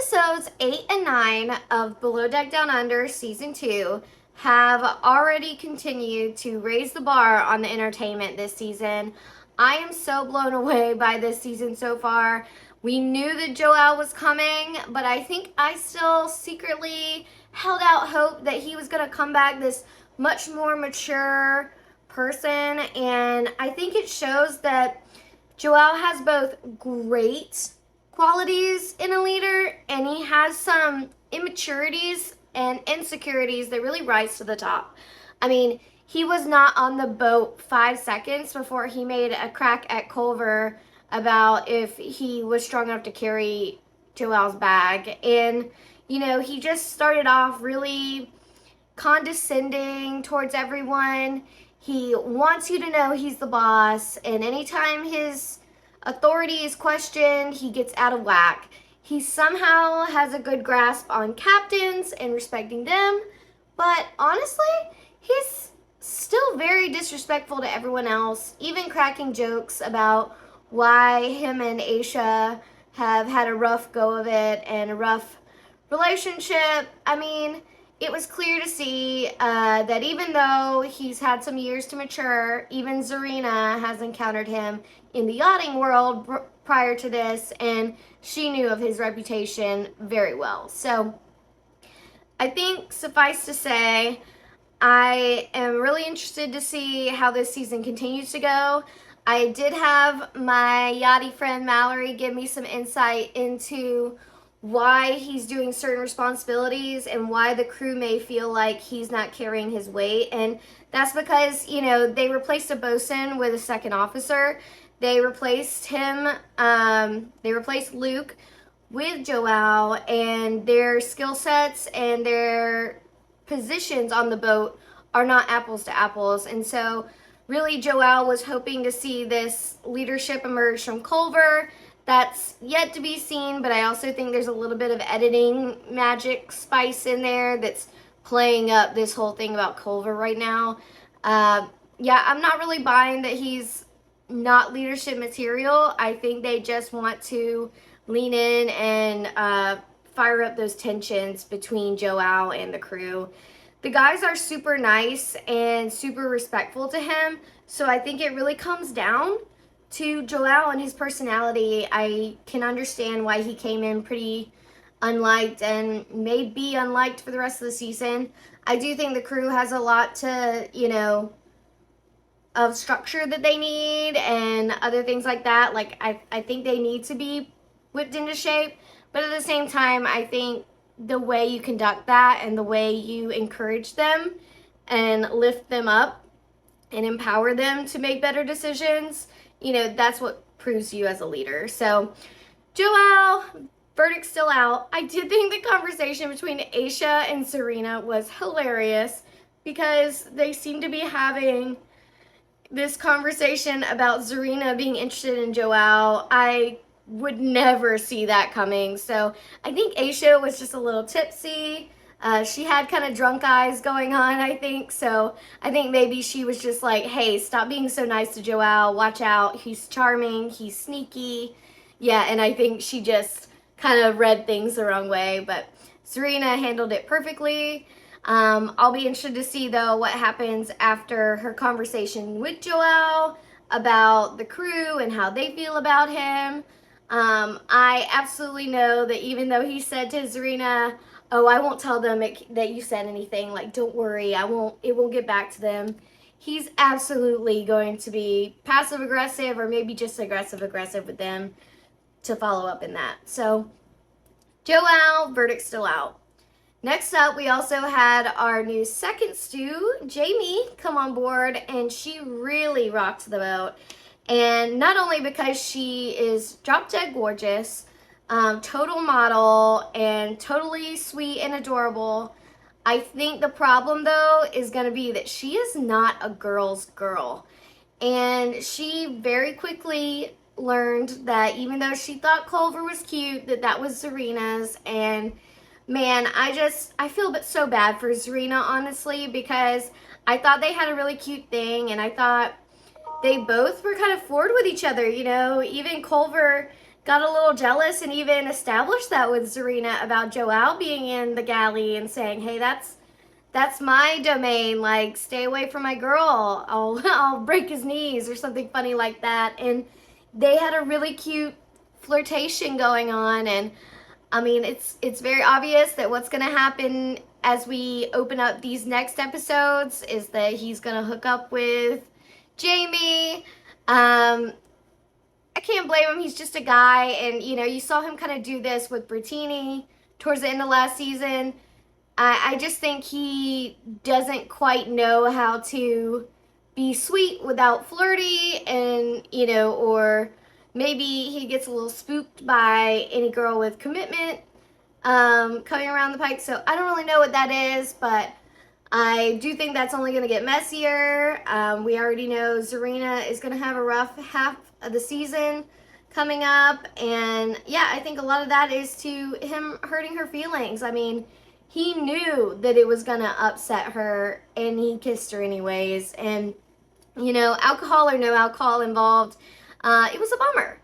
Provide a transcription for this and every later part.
Episodes 8 and 9 of Below Deck Down Under Season 2 have already continued to raise the bar on the entertainment this season. I am so blown away by this season so far. We knew that Joao was coming, but I think I still secretly held out hope that he was going to come back this much more mature person, and I think it shows that Joao has both great qualities in a leader, and he has some immaturities and insecurities that really rise to the top. I mean, he was not on the boat 5 seconds before he made a crack at Culver about if he was strong enough to carry Joao's bag. And, you know, he just started off really condescending towards everyone. He wants you to know he's the boss, and anytime his authority is questioned, he gets out of whack. He somehow has a good grasp on captains and respecting them, but honestly, he's still very disrespectful to everyone else, even cracking jokes about why him and Aesha have had a rough go of it and a rough relationship. I mean, it was clear to see that even though he's had some years to mature, even Tzarina has encountered him in the yachting world prior to this, and she knew of his reputation very well. So I think, suffice to say, I am really interested to see how this season continues to go. I did have my yachty friend Mallory give me some insight into why he's doing certain responsibilities and why the crew may feel like he's not carrying his weight. And that's because, you know, they replaced a bosun with a second officer. They replaced him, they replaced Luke with Joao, and their skill sets and their positions on the boat are not apples to apples. And so really Joao was hoping to see this leadership emerge from Culver. That's yet to be seen, but I also think there's a little bit of editing magic spice in there that's playing up this whole thing about Culver right now. Yeah, I'm not really buying that he's not leadership material. I think they just want to lean in and fire up those tensions between Joao and the crew. The guys are super nice and super respectful to him, so I think it really comes down to Joao and his personality. I can understand why he came in pretty unliked and may be unliked for the rest of the season. I do think the crew has a lot to, you know, of structure that they need and other things like that. Like, I think they need to be whipped into shape, but at the same time, I think the way you conduct that and the way you encourage them and lift them up and empower them to make better decisions, you know, that's what proves you as a leader. So, Joao, verdict's still out. I did think the conversation between Aesha and Tzarina was hilarious because they seem to be having this conversation about Tzarina being interested in Joao. I would never see that coming. So I think Aesha was just a little tipsy. She had kind of drunk eyes going on, I think. So I think maybe she was just like, hey, stop being so nice to Joao. Watch out. He's charming. He's sneaky. Yeah, and I think she just kind of read things the wrong way. But Tzarina handled it perfectly. I'll be interested to see, though, what happens after her conversation with Joao about the crew and how they feel about him. I absolutely know that even though he said to Tzarina, oh, I won't tell them that you said anything, like, don't worry, it won't get back to them. He's absolutely going to be passive-aggressive or maybe just aggressive-aggressive with them to follow up in that. So, Joao, verdict's still out. Next up, we also had our new second stew, Jaimee, come on board, and she really rocked the boat. And not only because she is drop-dead gorgeous, total model, and totally sweet and adorable, I think the problem, though, is going to be that she is not a girl's girl. And she very quickly learned that even though she thought Culver was cute, that was Tzarina's. And man, I feel so bad for Tzarina, honestly, because I thought they had a really cute thing, and I thought they both were kind of floored with each other, you know. Even Culver got a little jealous and even established that with Tzarina about Joao being in the galley and saying, hey, that's my domain, like, stay away from my girl, I'll break his knees, or something funny like that. And they had a really cute flirtation going on, and I mean, it's very obvious that what's gonna happen as we open up these next episodes is that he's gonna hook up with Jaimee. I can't blame him. He's just a guy, and you saw him kind of do this with Brittini towards the end of last season. I just think he doesn't quite know how to be sweet without flirty, and or maybe he gets a little spooked by any girl with commitment coming around the pike. So I don't really know what that is, but I do think that's only going to get messier. We already know Tzarina is going to have a rough half of the season coming up, and yeah, I think a lot of that is to him hurting her feelings. I mean, he knew that it was going to upset her, and he kissed her anyways, and alcohol or no alcohol involved, it was a bummer.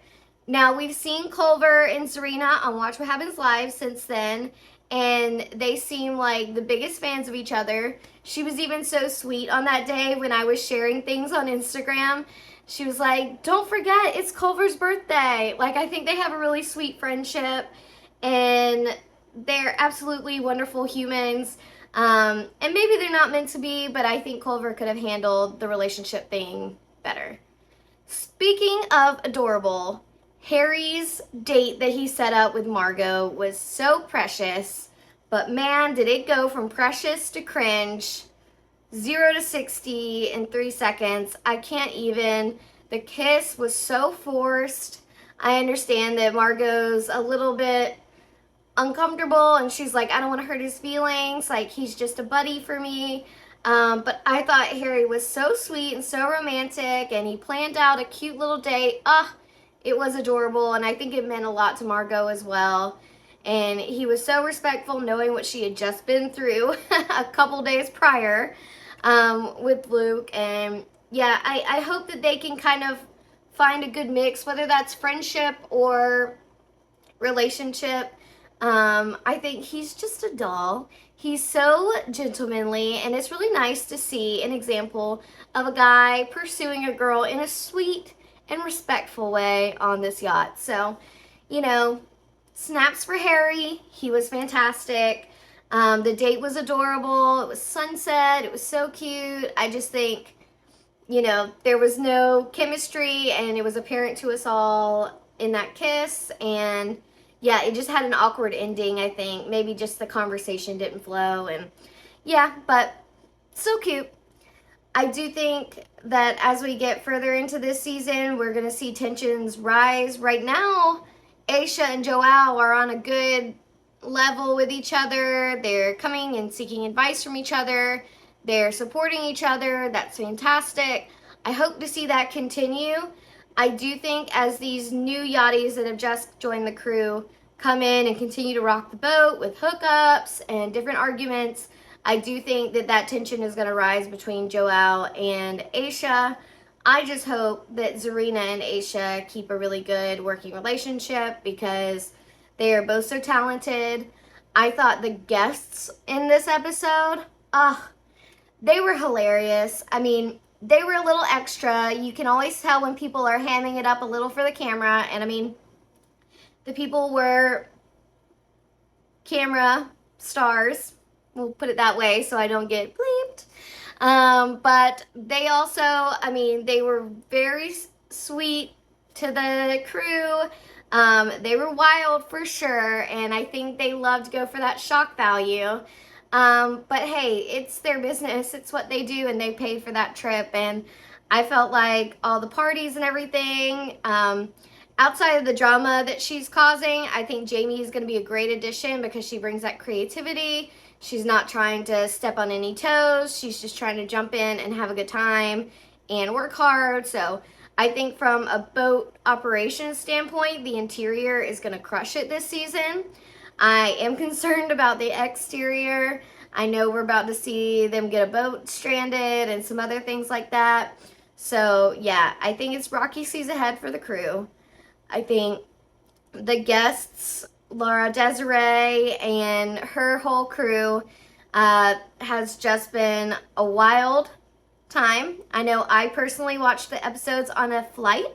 Now, we've seen Culver and Tzarina on Watch What Happens Live since then, and they seem like the biggest fans of each other. She was even so sweet on that day when I was sharing things on Instagram. She was like, don't forget, it's Culver's birthday. Like, I think they have a really sweet friendship, and they're absolutely wonderful humans. And maybe they're not meant to be, but I think Culver could have handled the relationship thing better. Speaking of adorable, Harry's date that he set up with Margot was so precious, but man, did it go from precious to cringe. 0 to 60 in 3 seconds. I can't even. The kiss was so forced. I understand that Margot's a little bit uncomfortable, and she's like, I don't want to hurt his feelings. Like, he's just a buddy for me. But I thought Harry was so sweet and so romantic, and he planned out a cute little date. It was adorable, and I think it meant a lot to Margot as well. And he was so respectful, knowing what she had just been through a couple days prior with Luke. And yeah, I hope that they can kind of find a good mix, whether that's friendship or relationship. I think he's just a doll. He's so gentlemanly, and it's really nice to see an example of a guy pursuing a girl in a sweet and respectful way on this yacht. So, snaps for Harry. He was fantastic. The date was adorable. It was sunset. It was so cute. I just think, there was no chemistry, and it was apparent to us all in that kiss. And yeah, it just had an awkward ending, I think. Maybe just the conversation didn't flow. And yeah, but so cute. I do think that as we get further into this season, we're going to see tensions rise. Right now, Aesha and Joao are on a good level with each other. They're coming and seeking advice from each other. They're supporting each other. That's fantastic. I hope to see that continue. I do think as these new yachties that have just joined the crew come in and continue to rock the boat with hookups and different arguments, I do think that tension is going to rise between Joao and Aesha. I just hope that Tzarina and Aesha keep a really good working relationship, because they are both so talented. I thought the guests in this episode, they were hilarious. I mean, they were a little extra. You can always tell when people are hamming it up a little for the camera. And I mean, the people were camera stars. We'll put it that way so I don't get bleeped. But they also, I mean, they were very sweet to the crew. They were wild for sure, and I think they loved to go for that shock value. But hey, it's their business. It's what they do, and they paid for that trip. And I felt like all the parties and everything, outside of the drama that she's causing, I think Jaimee is going to be a great addition, because she brings that creativity. She's not trying to step on any toes. She's just trying to jump in and have a good time and work hard. So I think from a boat operations standpoint, the interior is going to crush it this season. I am concerned about the exterior. I know we're about to see them get a boat stranded and some other things like that. So yeah, I think it's rocky seas ahead for the crew. I think the guests, Laura Desiree and her whole crew, has just been a wild time. I know I personally watched the episodes on a flight,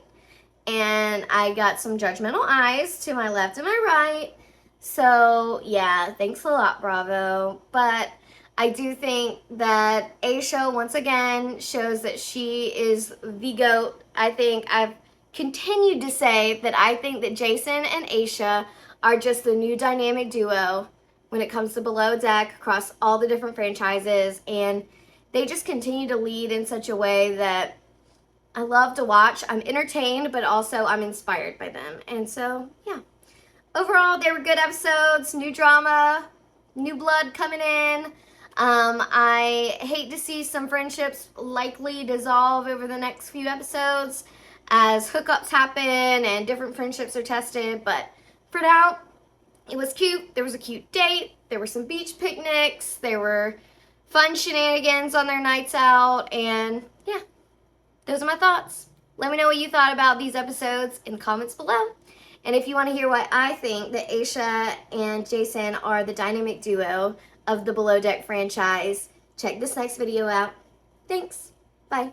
and I got some judgmental eyes to my left and my right. So yeah, thanks a lot, Bravo. But I do think that Aesha once again shows that she is the GOAT. I think I've continued to say that I think that Jason and Aesha are just the new dynamic duo when it comes to Below Deck across all the different franchises, and they just continue to lead in such a way that I love to watch. I'm entertained, but also I'm inspired by them. And so, yeah. Overall, they were good episodes, new drama, new blood coming in. I hate to see some friendships likely dissolve over the next few episodes as hookups happen and different friendships are tested. But for now, it was cute. There was a cute date. There were some beach picnics. There were fun shenanigans on their nights out. And yeah, those are my thoughts. Let me know what you thought about these episodes in the comments below. And if you want to hear why I think that Aesha and Jason are the dynamic duo of the Below Deck franchise, check this next video out. Thanks. Bye.